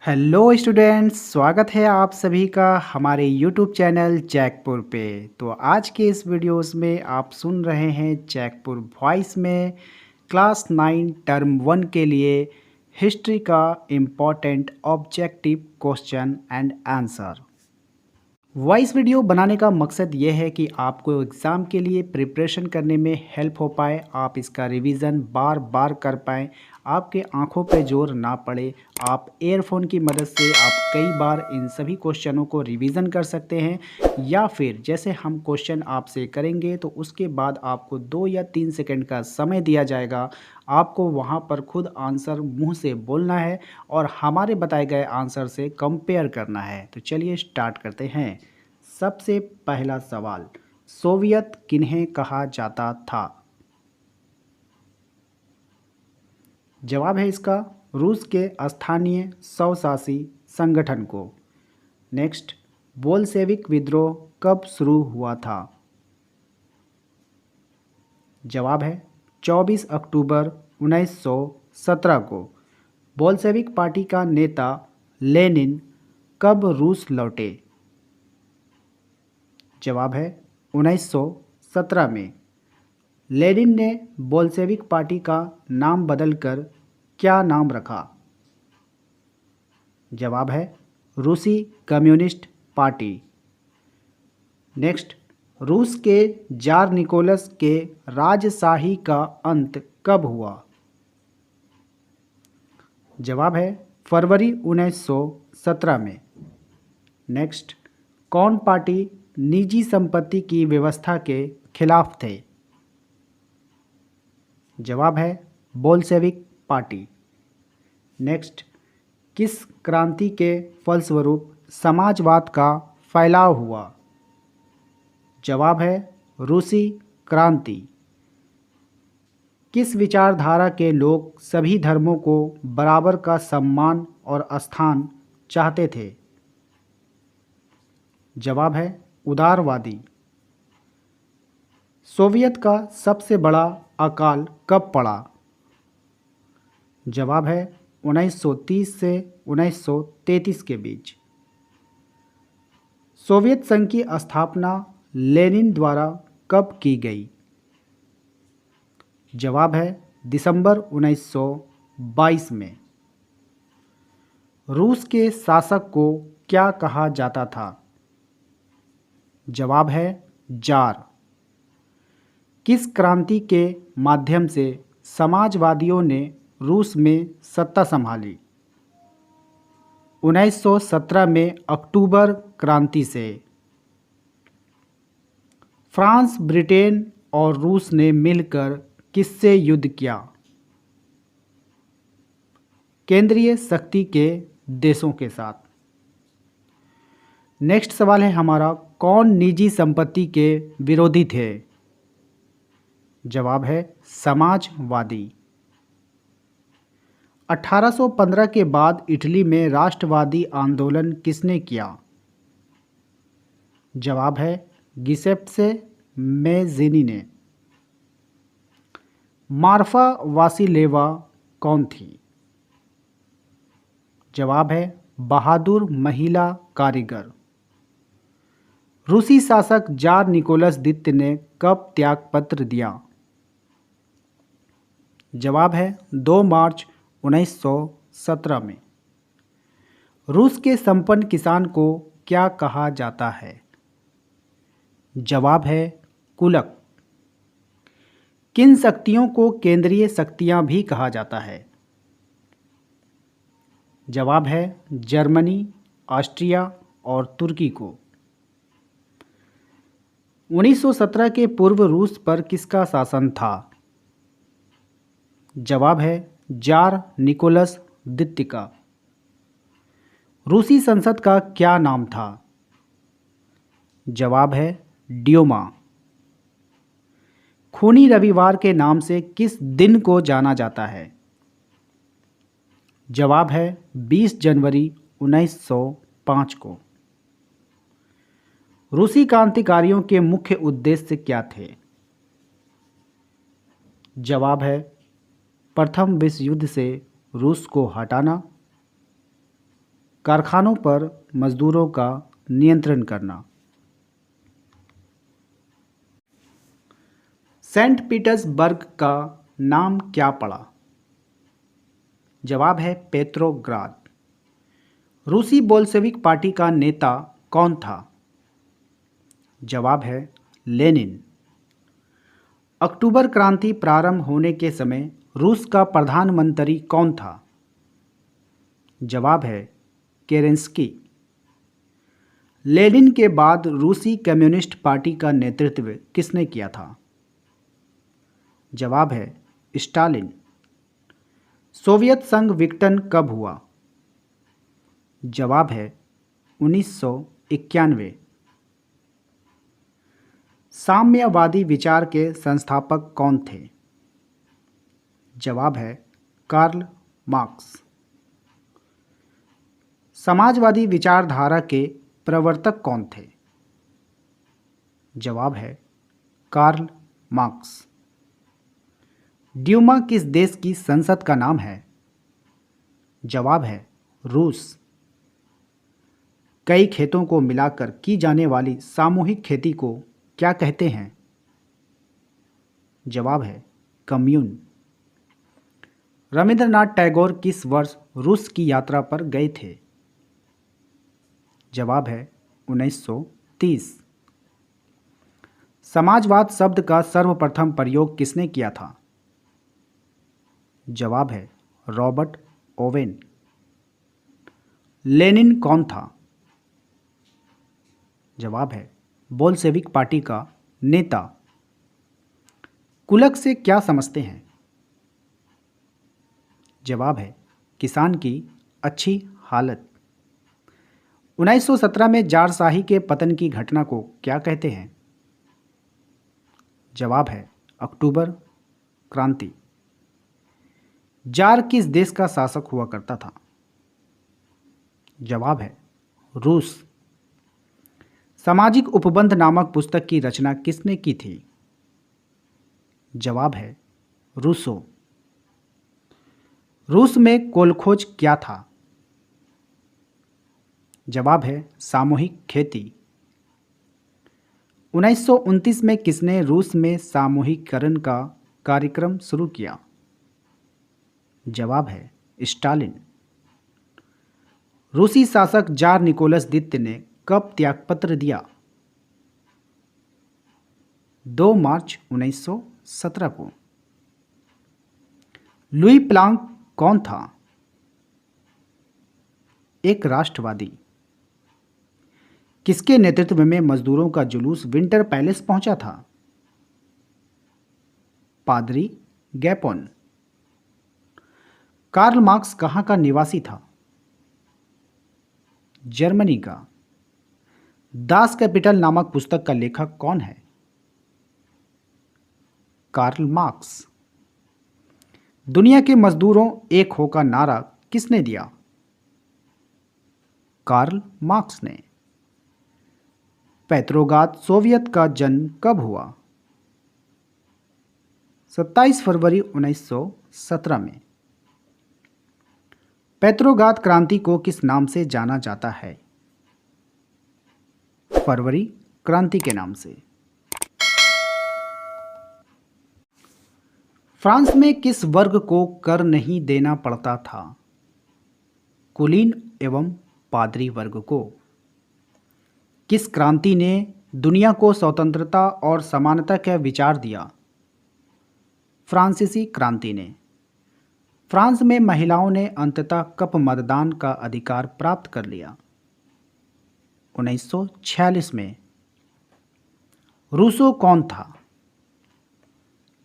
Hello students, स्वागत है आप सभी का हमारे यूट्यूब चैनल जैकपुर पे। तो आज के इस वीडियोस में आप सुन रहे हैं जैकपुर वॉइस में क्लास 9 टर्म 1 के लिए हिस्ट्री का important objective question and answer. Voice video बनाने का मकसद ये है कि आपको एग्ज़ाम के लिए प्रिपरेशन करने में हेल्प हो पाए, आप इसका रिवीजन बार बार कर पाएँ, आपके आंखों पे जोर ना पड़े। आप एयरफोन की मदद से आप कई बार इन सभी क्वेश्चनों को रिवीजन कर सकते हैं, या फिर जैसे हम क्वेश्चन आपसे करेंगे तो उसके बाद आपको 2 या 3 सेकंड का समय दिया जाएगा। आपको वहाँ पर खुद आंसर मुंह से बोलना है और हमारे बताए गए आंसर से कंपेयर करना है। तो चलिए स्टार्ट करते हैं। सबसे पहला सवाल, सोवियत किन्हें कहा जाता था? जवाब है इसका रूस के स्थानीय स्वशासी संगठन को। नेक्स्ट, बोल्शेविक विद्रोह कब शुरू हुआ था? जवाब है 24 अक्टूबर 1917 को। बोल्शेविक पार्टी का नेता लेनिन कब रूस लौटे? जवाब है 1917 में। लेनिन ने बोल्शेविक पार्टी का नाम बदलकर क्या नाम रखा? जवाब है रूसी कम्युनिस्ट पार्टी। नेक्स्ट, रूस के जार निकोलस के राजशाही का अंत कब हुआ? जवाब है फरवरी 1917 में। नेक्स्ट, कौन पार्टी निजी संपत्ति की व्यवस्था के खिलाफ थे? जवाब है बोल्शेविक पार्टी। नेक्स्ट, किस क्रांति के फलस्वरूप समाजवाद का फैलाव हुआ? जवाब है रूसी क्रांति। किस विचारधारा के लोग सभी धर्मों को बराबर का सम्मान और स्थान चाहते थे? जवाब है उदारवादी। सोवियत का सबसे बड़ा अकाल कब पड़ा? जवाब है 1930 से 1933 के बीच। सोवियत संघ की स्थापना लेनिन द्वारा कब की गई? जवाब है दिसंबर 1922 में। रूस के शासक को क्या कहा जाता था? जवाब है जार। किस क्रांति के माध्यम से समाजवादियों ने रूस में सत्ता संभाली? 1917 में अक्टूबर क्रांति से। फ्रांस, ब्रिटेन और रूस ने मिलकर किससे युद्ध किया? केंद्रीय शक्ति के देशों के साथ। नेक्स्ट सवाल है हमारा, कौन निजी संपत्ति के विरोधी थे? जवाब है समाजवादी। 1815 के बाद इटली में राष्ट्रवादी आंदोलन किसने किया? जवाब है गिसेप्से मेज़िनी ने। मार्फा वासिलेवा कौन थी? जवाब है बहादुर महिला कारीगर। रूसी शासक जार निकोलस द्वितीय ने कब त्यागपत्र दिया? जवाब है 2 मार्च 1917 में। रूस के संपन्न किसान को क्या कहा जाता है? जवाब है कुलक। किन शक्तियों को केंद्रीय शक्तियां भी कहा जाता है? जवाब है जर्मनी, ऑस्ट्रिया और तुर्की को। 1917 के पूर्व रूस पर किसका शासन था? जवाब है जार निकोलस द्वितीय का। रूसी संसद का क्या नाम था? जवाब है ड्यूमा। खूनी रविवार के नाम से किस दिन को जाना जाता है? जवाब है 20 जनवरी 1905 को। रूसी क्रांतिकारियों के मुख्य उद्देश्य क्या थे? जवाब है प्रथम विश्व युद्ध से रूस को हटाना। कारखानों पर मजदूरों का नियंत्रण करना। सेंट पीटर्सबर्ग का नाम क्या पड़ा? जवाब है पेट्रोग्राद। रूसी बोल्शेविक पार्टी का नेता कौन था? जवाब है लेनिन। अक्टूबर क्रांति प्रारंभ होने के समय रूस का प्रधानमंत्री कौन था? जवाब है केरेंस्की। लेनिन के बाद रूसी कम्युनिस्ट पार्टी का नेतृत्व किसने किया था? जवाब है स्टालिन। सोवियत संघ विघटन कब हुआ? जवाब है 1991। साम्यवादी विचार के संस्थापक कौन थे? जवाब है कार्ल मार्क्स। समाजवादी विचारधारा के प्रवर्तक कौन थे? जवाब है कार्ल मार्क्स। ड्यूमा किस देश की संसद का नाम है? जवाब है रूस। कई खेतों को मिलाकर की जाने वाली सामूहिक खेती को क्या कहते हैं? जवाब है कम्यून। रविंद्रनाथ टैगोर किस वर्ष रूस की यात्रा पर गए थे? जवाब है 1930। समाजवाद शब्द का सर्वप्रथम प्रयोग किसने किया था? जवाब है रॉबर्ट ओवेन। लेनिन कौन था? जवाब है बोल्शेविक पार्टी का नेता। कुलक से क्या समझते हैं? जवाब है किसान की अच्छी हालत। 1917 में जारशाही के पतन की घटना को क्या कहते हैं? जवाब है अक्टूबर क्रांति। जार किस देश का शासक हुआ करता था? जवाब है रूस। सामाजिक उपबंध नामक पुस्तक की रचना किसने की थी? जवाब है रूसो। रूस में कोलखोज क्या था? जवाब है सामूहिक खेती। 1929 में किसने रूस में सामूहिकरण का कार्यक्रम शुरू किया? जवाब है स्टालिन। रूसी शासक जार निकोलस द्वितीय ने कब त्यागपत्र दिया? 2 मार्च 1917 को। लुई प्लांक कौन था? एक राष्ट्रवादी। किसके नेतृत्व में मजदूरों का जुलूस विंटर पैलेस पहुंचा था? पादरी गैपोन। कार्ल मार्क्स कहां का निवासी था? जर्मनी का। दास कैपिटल नामक पुस्तक का लेखक कौन है? Karl Marx. दुनिया के मजदूरों एक हो का नारा किसने दिया? कार्ल मार्क्स ने। पेट्रोग्राद सोवियत का जन्म कब हुआ? 27 फरवरी 1917 में। पेट्रोग्राद क्रांति को किस नाम से जाना जाता है? फरवरी क्रांति के नाम से। फ्रांस में किस वर्ग को कर नहीं देना पड़ता था? कुलीन एवं पादरी वर्ग को। किस क्रांति ने दुनिया को स्वतंत्रता और समानता का विचार दिया? फ्रांसीसी क्रांति ने। फ्रांस में महिलाओं ने अंततः कब मतदान का अधिकार प्राप्त कर लिया? 1946 में। रूसो कौन था?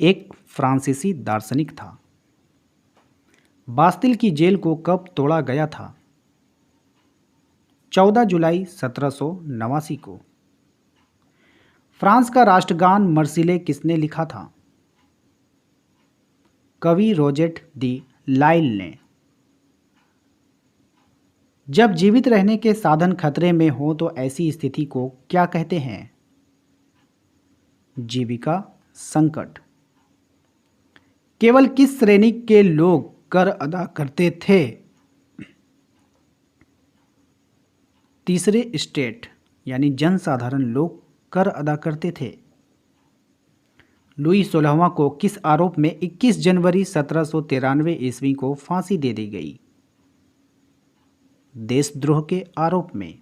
एक फ्रांसीसी दार्शनिक था। बास्तिल की जेल को कब तोड़ा गया था? 14 जुलाई 1789 को। फ्रांस का राष्ट्रगान मर्सिले किसने लिखा था? कवि रोजेट दी लाइल ने। जब जीवित रहने के साधन खतरे में हो तो ऐसी स्थिति को क्या कहते हैं? जीविका संकट। केवल किस श्रेणी के लोग कर अदा करते थे? तीसरे स्टेट यानी जनसाधारण लोग कर अदा करते थे। लुई 16वां को किस आरोप में 21 जनवरी 1793 ईस्वी को फांसी दे दी गई? देशद्रोह के आरोप में।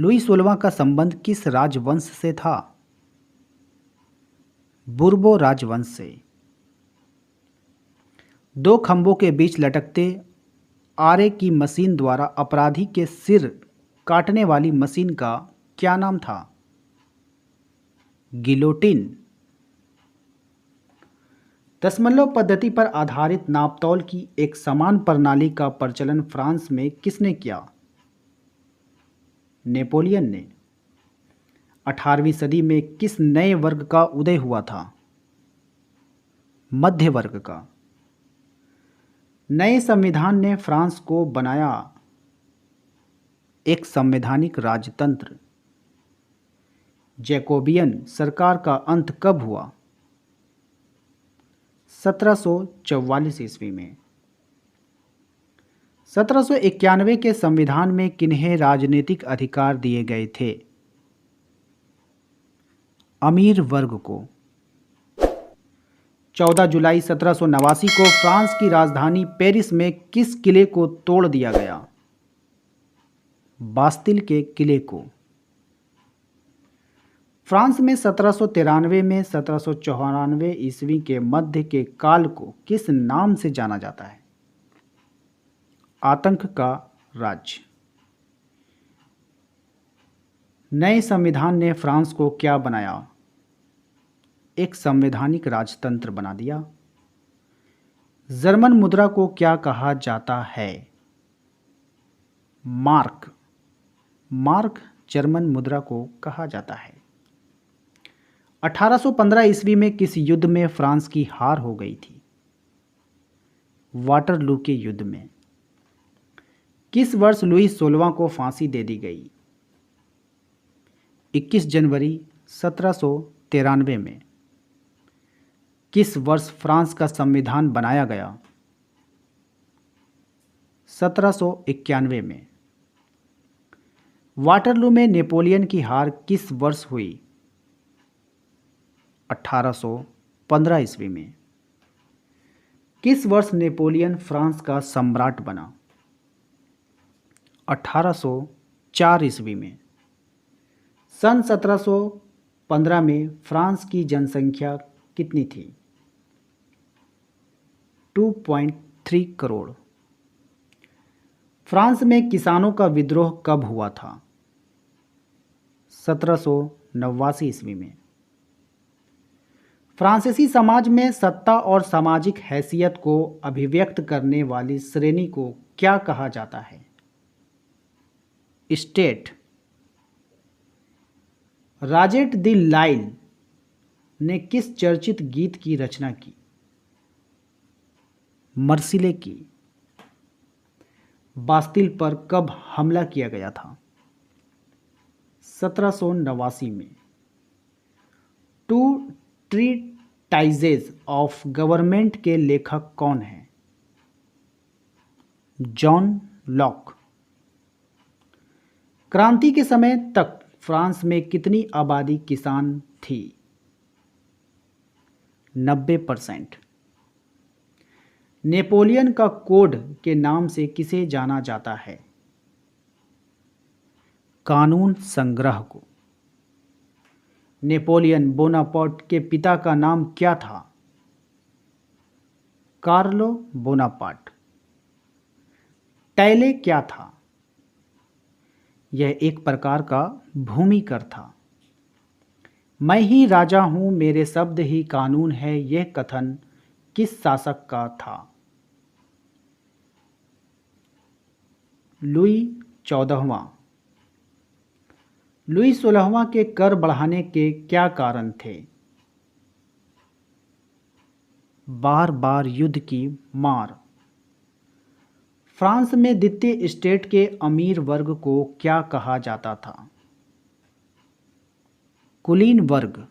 लुई 16वां का संबंध किस राजवंश से था? बुर्बो राजवंश से। दो खंभों के बीच लटकते आरे की मशीन द्वारा अपराधी के सिर काटने वाली मशीन का क्या नाम था? गिलोटिन। दशमलव पद्धति पर आधारित नापतोल की एक समान प्रणाली का प्रचलन फ्रांस में किसने किया? नेपोलियन ने। 18वीं सदी में किस नए वर्ग का उदय हुआ था? मध्य वर्ग का। नए संविधान ने फ्रांस को बनाया एक संवैधानिक राजतंत्र। जैकोबियन सरकार का अंत कब हुआ? 1744 ईस्वी में। 1791 के संविधान में किन्हें राजनीतिक अधिकार दिए गए थे? अमीर वर्ग को। 14 जुलाई 1789 को फ्रांस की राजधानी पेरिस में किस किले को तोड़ दिया गया? बास्तिल के किले को। फ्रांस में 1793 में 1794 ईस्वी के मध्य के काल को किस नाम से जाना जाता है? आतंक का राज्य। नए संविधान ने फ्रांस को क्या बनाया? एक संवैधानिक राजतंत्र बना दिया। जर्मन मुद्रा को क्या कहा जाता है? मार्क। मार्क जर्मन मुद्रा को कहा जाता है। 1815 ईस्वी में किस युद्ध में फ्रांस की हार हो गई थी? वाटरलू के युद्ध में। किस वर्ष लुई 16वां को फांसी दे दी गई? 21 जनवरी 1793 में। किस वर्ष फ्रांस का संविधान बनाया गया? 1791 में। वाटरलू में नेपोलियन की हार किस वर्ष हुई? 1815 ईस्वी में। किस वर्ष नेपोलियन फ्रांस का सम्राट बना? 1804 ईस्वी में। सन 1715 में फ्रांस की जनसंख्या कितनी थी? 2.3 करोड़। फ्रांस में किसानों का विद्रोह कब हुआ था? 1789 ईस्वी में। फ्रांसीसी समाज में सत्ता और सामाजिक हैसियत को अभिव्यक्त करने वाली श्रेणी को क्या कहा जाता है? स्टेट। राजेट द लाइल ने किस चर्चित गीत की रचना की? मर्सिले की। बास्तिल पर कब हमला किया गया था? 1789 में। टू ट्रीटाइजेज ऑफ गवर्नमेंट के लेखक कौन हैं? John Locke. क्रांति के समय तक फ्रांस में कितनी आबादी किसान थी? 90%। नेपोलियन का कोड के नाम से किसे जाना जाता है? कानून संग्रह को। नेपोलियन बोनापार्ट के पिता का नाम क्या था? Carlo Bonaparte. टैले क्या था? यह एक प्रकार का भूमि कर था। मैं ही राजा हूं, मेरे शब्द ही कानून है, यह कथन किस शासक का था? लुई 14वां। लुई 16वां के कर बढ़ाने के क्या कारण थे? बार बार युद्ध की मार। फ्रांस में द्वितीय स्टेट के अमीर वर्ग को क्या कहा जाता था? कुलीन वर्ग।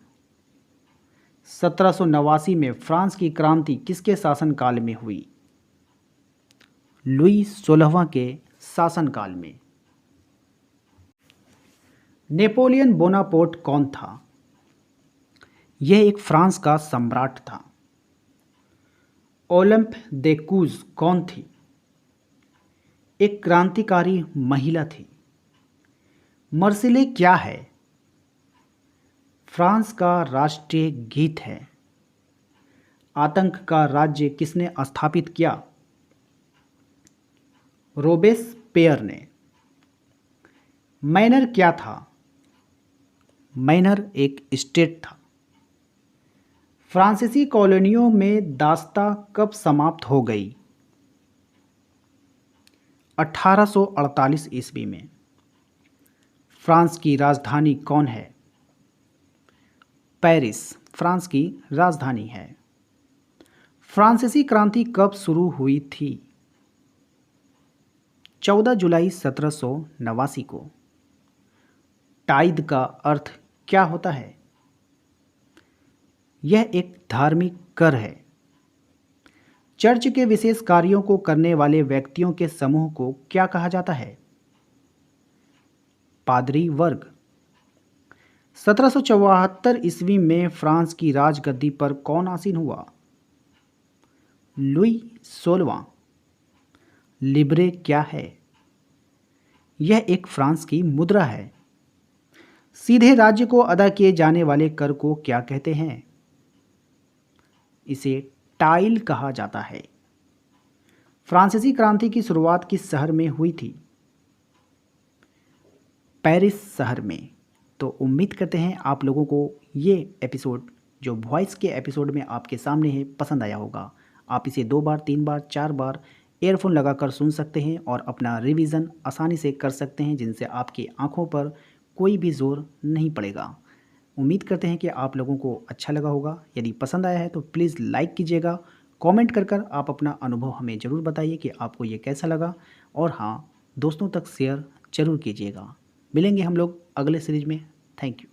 1789 में फ्रांस की क्रांति किसके शासनकाल में हुई? लुई 16वां के शासनकाल में। नेपोलियन बोनापार्ट कौन था? यह एक फ्रांस का सम्राट था। ओलिम्प दे कूज कौन थी? एक क्रांतिकारी महिला थी। मर्सिले क्या है? फ्रांस का राष्ट्रीय गीत है। आतंक का राज्य किसने स्थापित किया? रोबेस्पियर ने। मैनर क्या था? मैनर एक स्टेट था। फ्रांसीसी कॉलोनियों में दास्ता कब समाप्त हो गई? 1848 ईस्वी में। फ्रांस की राजधानी कौन है? पेरिस फ्रांस की राजधानी है। फ्रांसीसी क्रांति कब शुरू हुई थी? 14 जुलाई 1789 को। टाइद का अर्थ क्या होता है? यह एक धार्मिक कर है। चर्च के विशेष कार्यों को करने वाले व्यक्तियों के समूह को क्या कहा जाता है? पादरी वर्ग। 1774 ईस्वी में फ्रांस की राजगद्दी पर कौन आसीन हुआ? लुई 16वां। लिब्रे क्या है? यह एक फ्रांस की मुद्रा है। सीधे राज्य को अदा किए जाने वाले कर को क्या कहते हैं? इसे टाइल कहा जाता है। फ्रांसीसी क्रांति की शुरुआत किस शहर में हुई थी? पेरिस शहर में। तो उम्मीद करते हैं आप लोगों को ये एपिसोड जो वॉइस के एपिसोड में आपके सामने है पसंद आया होगा। आप इसे 2 बार 3 बार 4 बार ईयरफोन लगाकर सुन सकते हैं और अपना रिवीजन आसानी से कर सकते हैं, जिनसे आपकी आंखों पर कोई भी जोर नहीं पड़ेगा। उम्मीद करते हैं कि आप लोगों को अच्छा लगा होगा। यदि पसंद आया है तो प्लीज़ लाइक कीजिएगा। कमेंट कर आप अपना अनुभव हमें ज़रूर बताइए कि आपको ये कैसा लगा। और हाँ, दोस्तों तक शेयर ज़रूर कीजिएगा। मिलेंगे हम लोग अगले सीरीज में। Thank you.